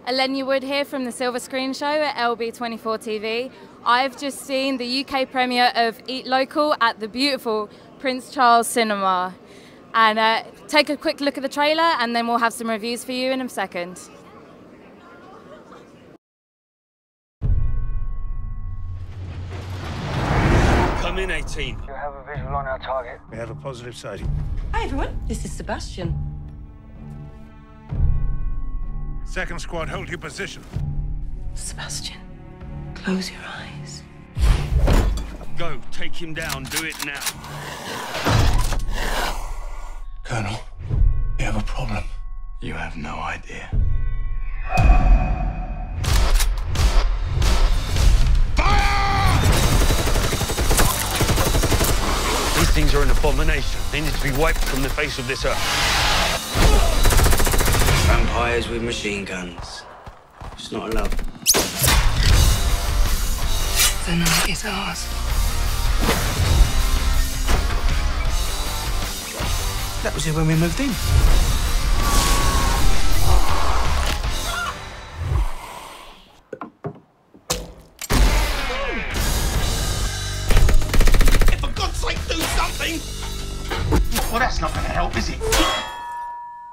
Elenia Wood here from the Silver Screen Show at LB24 TV. I've just seen the UK premiere of Eat Local at the beautiful Prince Charles Cinema. And take a quick look at the trailer and then we'll have some reviews for you in a second. Come in, 18. You have a visual on our target. We have a positive sighting. Hi, everyone. This is Sebastian. Second squad, hold your position. Sebastian, close your eyes. Go, take him down. Do it now. Colonel, we have a problem. You have no idea. These things are an abomination. They need to be wiped from the face of this earth. Vampires with machine guns. It's not allowed. The night is ours. That was here when we moved in. For God's sake, do something! Well, that's not going to help, is it?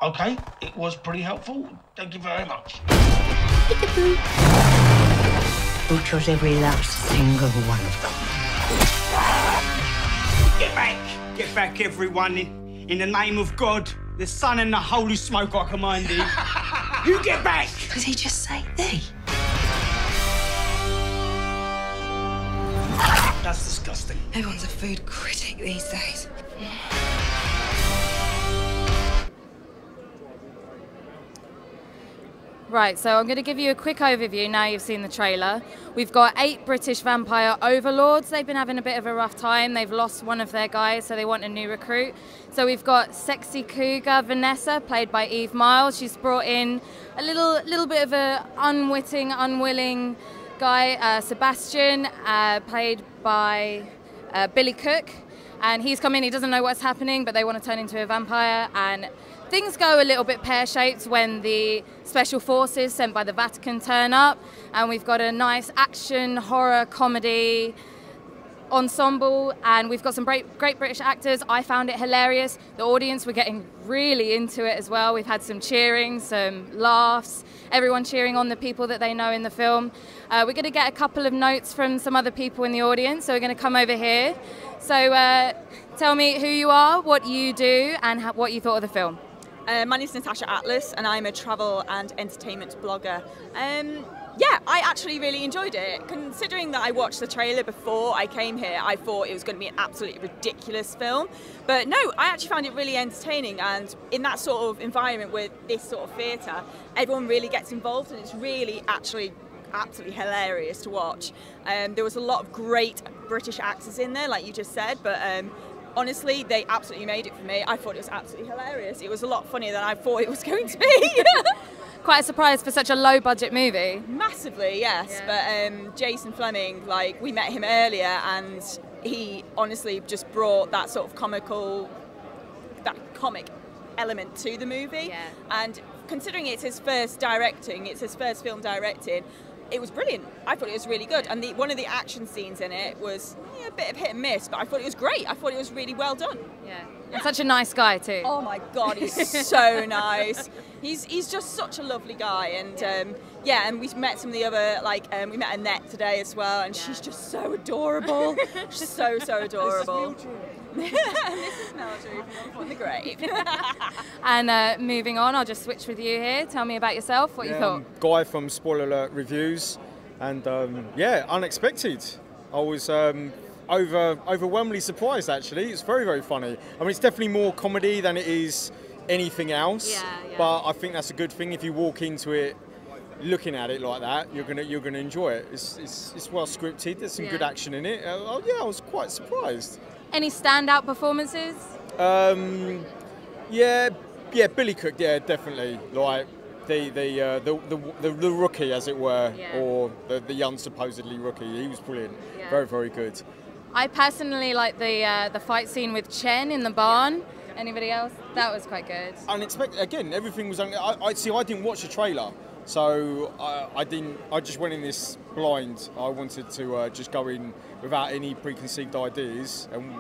OK, it was pretty helpful. Thank you very much. Butchers every last single one of them. Get back! Get back, everyone. In the name of God, the Son and the Holy Smoke, I command thee. You get back! Did he just say thee? That's disgusting. Everyone's a food critic these days. Right, so I'm going to give you a quick overview now you've seen the trailer. We've got 8 British vampire overlords. They've been having a bit of a rough time. They've lost one of their guys, so they want a new recruit. So we've got sexy cougar Vanessa, played by Eve Miles. She's brought in a little bit of a unwitting, unwilling guy, Sebastian, played by Billy Cook. And he's come in, he doesn't know what's happening, but they want to turn into a vampire. And things go a little bit pear-shaped when the special forces sent by the Vatican turn up, and we've got a nice action, horror, comedy ensemble, and we've got some great British actors. I found it hilarious. The audience were getting really into it as well. We've had some cheering, some laughs, everyone cheering on the people that they know in the film. We're going to get a couple of notes from some other people in the audience, so we're going to come over here. So tell me who you are, what you do, and what you thought of the film. My name is Natasha Atlas and I'm a travel and entertainment blogger. Yeah, I actually really enjoyed it. Considering that I watched the trailer before I came here, I thought it was going to be an absolutely ridiculous film. But no, I actually found it really entertaining, and in that sort of environment with this sort of theatre, everyone really gets involved and it's really actually absolutely hilarious to watch. There was a lot of great British actors in there, like you just said, but honestly, they absolutely made it for me. I thought it was absolutely hilarious. It was a lot funnier than I thought it was going to be. Quite a surprise for such a low-budget movie. Massively, yes. Yeah. But Jason Fleming, like, we met him earlier, and he honestly just brought that sort of comic element to the movie. Yeah. And considering it's his first film directing, it was brilliant. I thought it was really good, and one of the action scenes in it was a bit of hit and miss, but I thought it was great. I thought it was really well done. Yeah, and such a nice guy too. Oh my God, he's so nice. He's just such a lovely guy, and yeah, and we met some of the other, like we met Annette today as well, and she's just so adorable. She's so adorable. This is Mildred from the grave. And moving on, I'll just switch with you here. Tell me about yourself, what you thought. Guy from Spoiler Alert Reviews, and yeah, unexpected. I was overwhelmingly surprised, actually. It's very funny. I mean, it's definitely more comedy than it is anything else, but I think that's a good thing. If you walk into it looking at it like that, you're gonna enjoy it. It's well scripted. There's some good action in it. Yeah, I was quite surprised. Any standout performances? Yeah, Billy Cook. Yeah, definitely. Like the rookie, as it were, or the young supposedly rookie. He was brilliant. Yeah. Very good. I personally like the fight scene with Chen in the barn. Anybody else? That was quite good. Unexpected. Again, everything was. I didn't watch the trailer, So I just went in this blind. I wanted to just go in without any preconceived ideas, and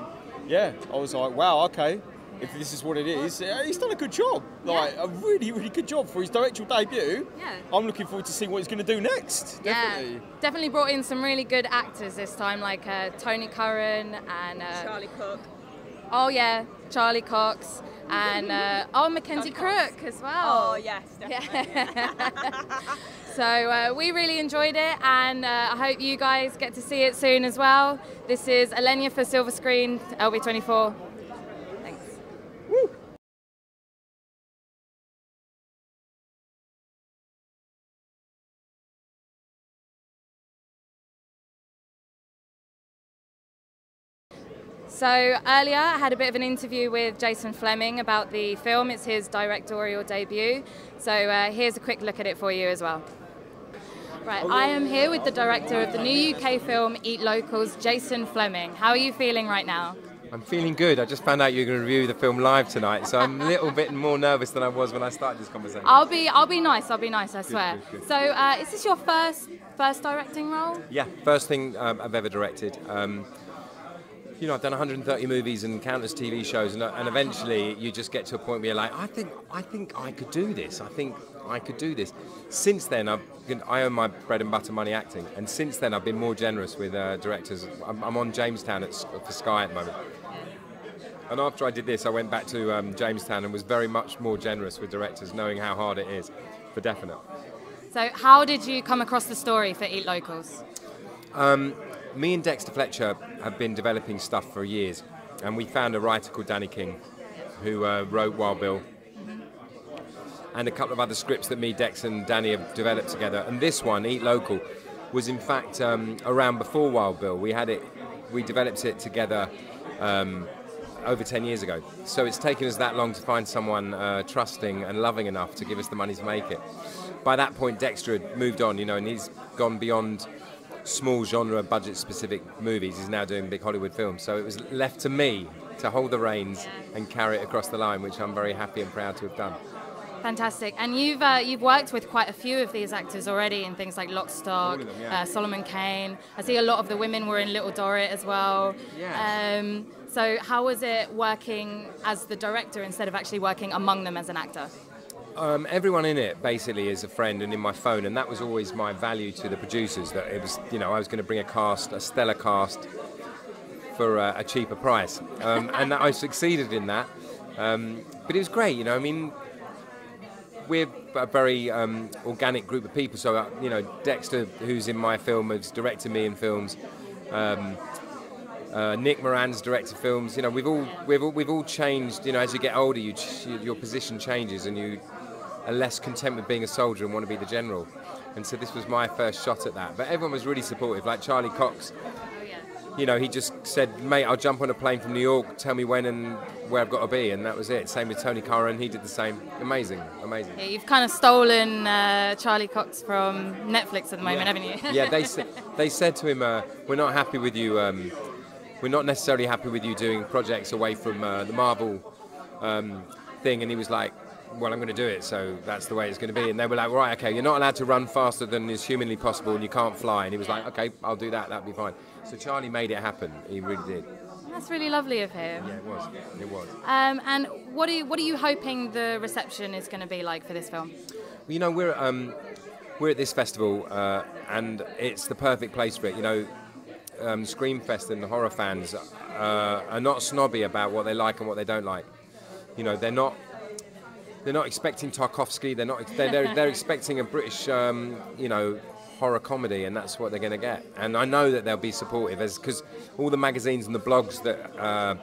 yeah, I was like, wow, okay, if this is what it is, he's done a good job, like a really, really good job for his directorial debut. Yeah. I'm looking forward to seeing what he's going to do next. Definitely. Yeah, definitely brought in some really good actors this time, like Tony Curran and Charlie Cook. Oh yeah, Charlie Cox and Mackenzie Crook as well. Oh yes, definitely. Yeah. So we really enjoyed it, and I hope you guys get to see it soon as well. This is Alenia for Silver Screen, LB24. Thanks. Woo. So earlier I had a bit of an interview with Jason Fleming about the film. It's his directorial debut. So here's a quick look at it for you as well. Right, I am here with the director of the new UK film Eat Locals, Jason Fleming. How are you feeling right now? I'm feeling good. I just found out you're going to review the film live tonight, so I'm a little bit more nervous than I was when I started this conversation. I'll be nice, I swear. Good. So is this your first directing role? Yeah, first thing I've ever directed. You know, I've done 130 movies and countless TV shows, and eventually you just get to a point where you're like, I think I could do this. I think I could do this. Since then, I earn my bread and butter money acting, and since then I've been more generous with directors. I'm on Jamestown for Sky at the moment. And after I did this, I went back to Jamestown and was very much more generous with directors, knowing how hard it is, for definite. So how did you come across the story for Eat Locals? Me and Dexter Fletcher have been developing stuff for years, and we found a writer called Danny King, who wrote Wild Bill, and a couple of other scripts that me, Dex and Danny have developed together. And this one, Eat Local, was in fact around before Wild Bill. We developed it together over 10 years ago. So it's taken us that long to find someone trusting and loving enough to give us the money to make it. By that point, Dexter had moved on, you know, and he's gone beyond small genre budget specific movies. He's now doing big Hollywood films, so it was left to me to hold the reins and carry it across the line, which I'm very happy and proud to have done. Fantastic. And you've worked with quite a few of these actors already in things like Lock, Stock, Solomon Kane. I see a lot of the women were in Little Dorrit as well. Yeah. So how was it working as the director instead of actually working among them as an actor? Everyone in it basically is a friend and in my phone, and that was always my value to the producers, that it was, you know, I was going to bring a stellar cast for a cheaper price, and I succeeded in that. But it was great, you know. I mean, we're a very organic group of people. So you know, Dexter, who's in my film, has directed me in films. Nick Moran's directed films. You know, we've all changed. You know, as you get older, your position changes, and you are less content with being a soldier and want to be the general. And so this was my first shot at that. But everyone was really supportive. Like Charlie Cox, you know, he just said, "Mate, I'll jump on a plane from New York. Tell me when and where I've got to be," and that was it. Same with Tony Curran. He did the same. Amazing. Yeah, you've kind of stolen Charlie Cox from Netflix at the moment, haven't you? Yeah, they said to him, "We're not happy with you. We're not necessarily happy with you doing projects away from the Marvel thing," and he was like, "Well, I'm going to do it, so that's the way it's going to be." And they were like, "Right, okay, you're not allowed to run faster than is humanly possible, and you can't fly." And he was like, "Okay, I'll do that. That'll be fine." So Charlie made it happen. He really did. That's really lovely of him. Yeah, it was. It was. And what are you hoping the reception is going to be like for this film? Well, you know, we're at this festival, and it's the perfect place for it. You know, Screamfest and the horror fans are not snobby about what they like and what they don't like. You know, they're not expecting Tarkovsky. They're expecting a British, you know, horror comedy, and that's what they're going to get. And I know that they'll be supportive, because all the magazines and the blogs that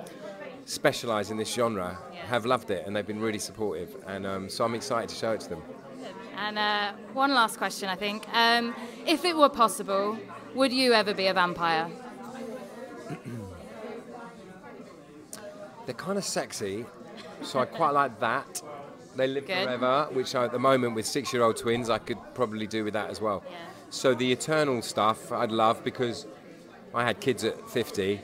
specialise in this genre have loved it, and they've been really supportive. And so I'm excited to show it to them. And one last question, I think. If it were possible, would you ever be a vampire? They're kind of sexy, so I quite like that. They live forever, which at the moment with 6-year-old twins, I could probably do with that as well. Yeah. So the eternal stuff I'd love, because I had kids at 50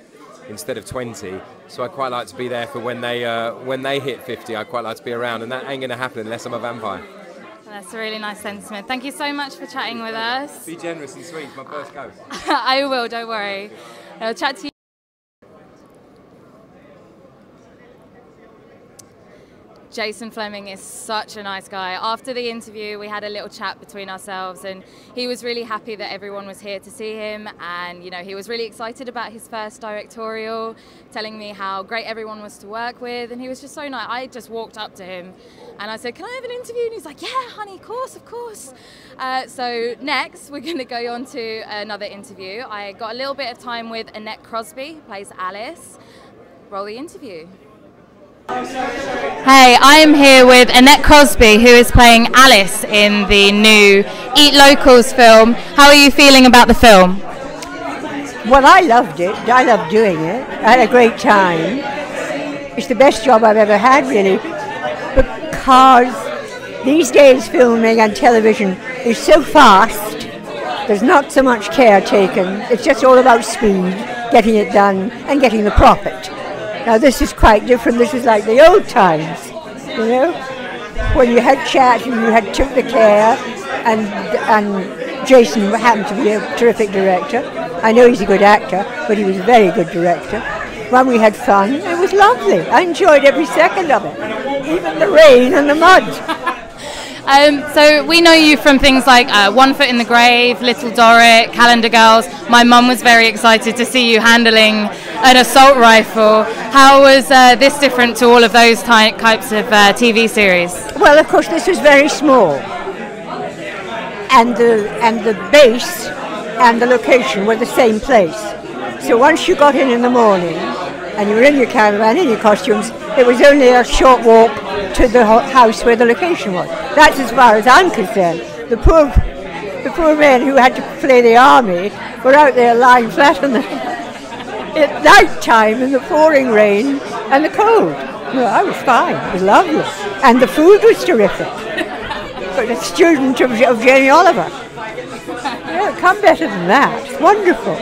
instead of 20, so I quite like to be there for when they hit 50. I quite like to be around, and that ain't going to happen unless I'm a vampire. That's a really nice sentiment. Thank you so much for chatting with us. Be generous and sweet, my first go. I will, don't worry. I'll chat to you. Jason Fleming is such a nice guy. After the interview, we had a little chat between ourselves, and he was really happy that everyone was here to see him. And you know, he was really excited about his first directorial, telling me how great everyone was to work with, and he was just so nice. I just walked up to him, and I said, "Can I have an interview?" And he's like, "Yeah, honey, of course, of course." So next, we're going to go on to another interview. I got a little bit of time with Annette Crosbie, who plays Alice. Roll the interview. Hey, I am here with Annette Crosbie, who is playing Alice in the new Eat Locals film. How are you feeling about the film? Well, I loved it. I loved doing it. I had a great time. It's the best job I've ever had, really, because these days filming and television is so fast. There's not so much care taken. It's just all about speed, getting it done, and getting the profit. Now this is quite different. This is like the old times, you know, when you had chat and you had took the care, and Jason happened to be a terrific director. I know he's a good actor, but he was a very good director. When we had fun, it was lovely. I enjoyed every second of it, even the rain and the mud. So we know you from things like One Foot in the Grave, Little Dorrit, Calendar Girls. My mum was very excited to see you handling an assault rifle. How was this different to all of those types of TV series? Well, of course, this was very small, and the base and the location were the same place. So once you got in the morning, and you were in your caravan, in your costumes, it was only a short walk to the house where the location was. That's as far as I'm concerned. The poor men who had to play the army were out there lying flat on the at night time in the pouring rain and the cold. No, I was fine. It was lovely, and the food was terrific. But a student of Jamie Oliver. Yeah, come better than that. It's wonderful.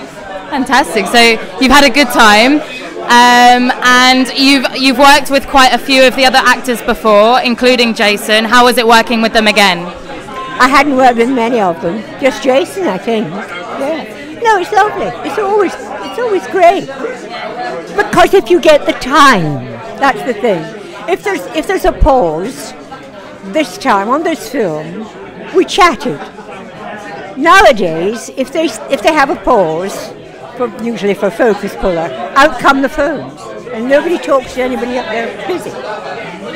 Fantastic. So you've had a good time. And you've worked with quite a few of the other actors before, including Jason. How was it working with them again? I hadn't worked with many of them, just Jason, I think. Yeah. No, it's lovely. It's always great. Because if you get the time, that's the thing. If there's a pause, this time on this film, we chatted. Nowadays, if they have a pause, usually for focus puller, out come the phones, and nobody talks to anybody up there busy.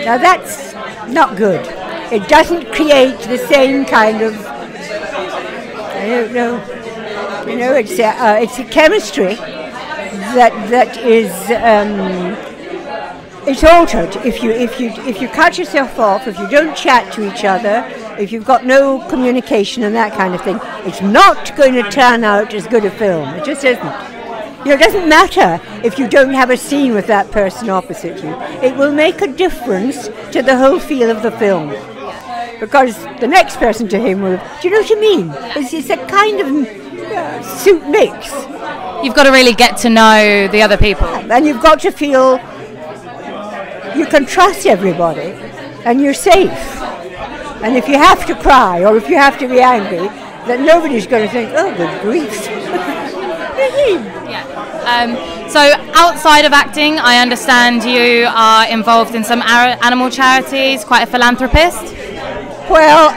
Now that's not good. It doesn't create the same kind of, I don't know, you know, it's a chemistry that is it's altered if you cut yourself off, if you don't chat to each other, if you've got no communication and that kind of thing. It's not going to turn out as good a film. It just isn't. You know, it doesn't matter if you don't have a scene with that person opposite you. It will make a difference to the whole feel of the film. Because the next person to him will, do you know what I mean? It's a kind of soup mix. You've got to really get to know the other people. And you've got to feel you can trust everybody and you're safe. And if you have to cry or if you have to be angry, that nobody's going to think, oh, good grief. Yeah. So outside of acting, I understand you are involved in some animal charities, quite a philanthropist. Well,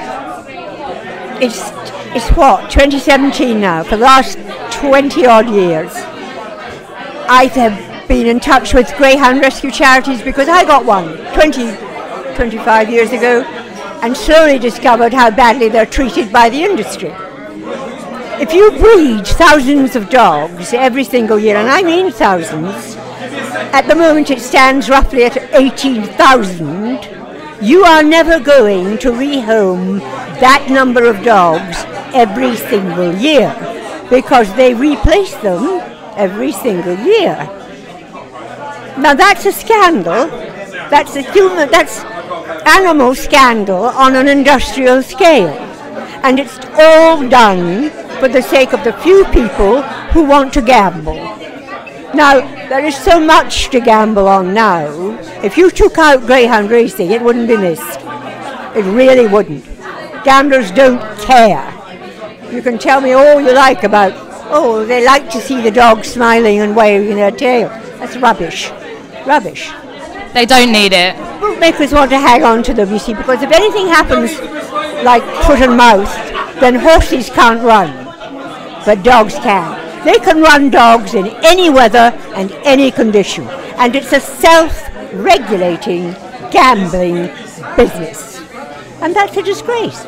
it's what, 2017 now, for the last 20 odd years. I have been in touch with greyhound rescue charities because I got one 25 years ago, and slowly discovered how badly they're treated by the industry. If you breed thousands of dogs every single year, and I mean thousands, at the moment it stands roughly at 18,000, you are never going to rehome that number of dogs every single year, because they replace them every single year. Now that's a scandal. That's animal scandal on an industrial scale, and it's all done for the sake of the few people who want to gamble. Now there is so much to gamble on now. If you took out greyhound racing, it wouldn't be missed. It really wouldn't. Gamblers don't care. You can tell me all you like about, oh, they like to see the dog smiling and waving their tail. That's rubbish. Rubbish. They don't need it. Bookmakers want to hang on to them, you see, because if anything happens like foot and mouth, then horses can't run, but dogs can. They can run dogs in any weather and any condition, and it's a self-regulating gambling business, and that's a disgrace.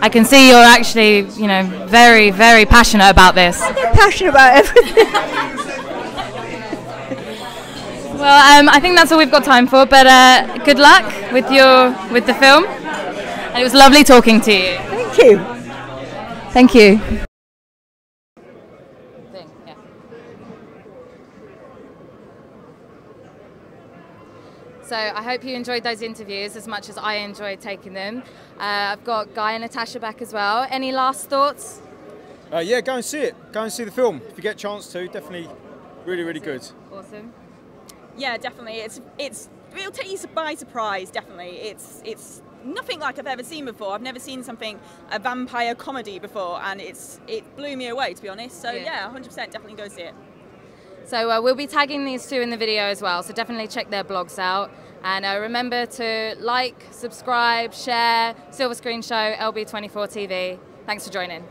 I can see you're actually, you know, very, very passionate about this. I'm passionate about everything. Well, I think that's all we've got time for, but good luck with the film, and it was lovely talking to you. Thank you. Thank you. So I hope you enjoyed those interviews as much as I enjoyed taking them. I've got Guy and Natasha back as well. Any last thoughts? Yeah, go and see it. Go and see the film. If you get a chance to, definitely really, really good. Awesome. Yeah, definitely. It'll take you by surprise, definitely. It's nothing like I've ever seen before. I've never seen a vampire comedy before, and it blew me away, to be honest. So yeah, 100% definitely go see it. So we'll be tagging these two in the video as well, so definitely check their blogs out. And remember to like, subscribe, share, Silver Screen Show, LB24 TV. Thanks for joining.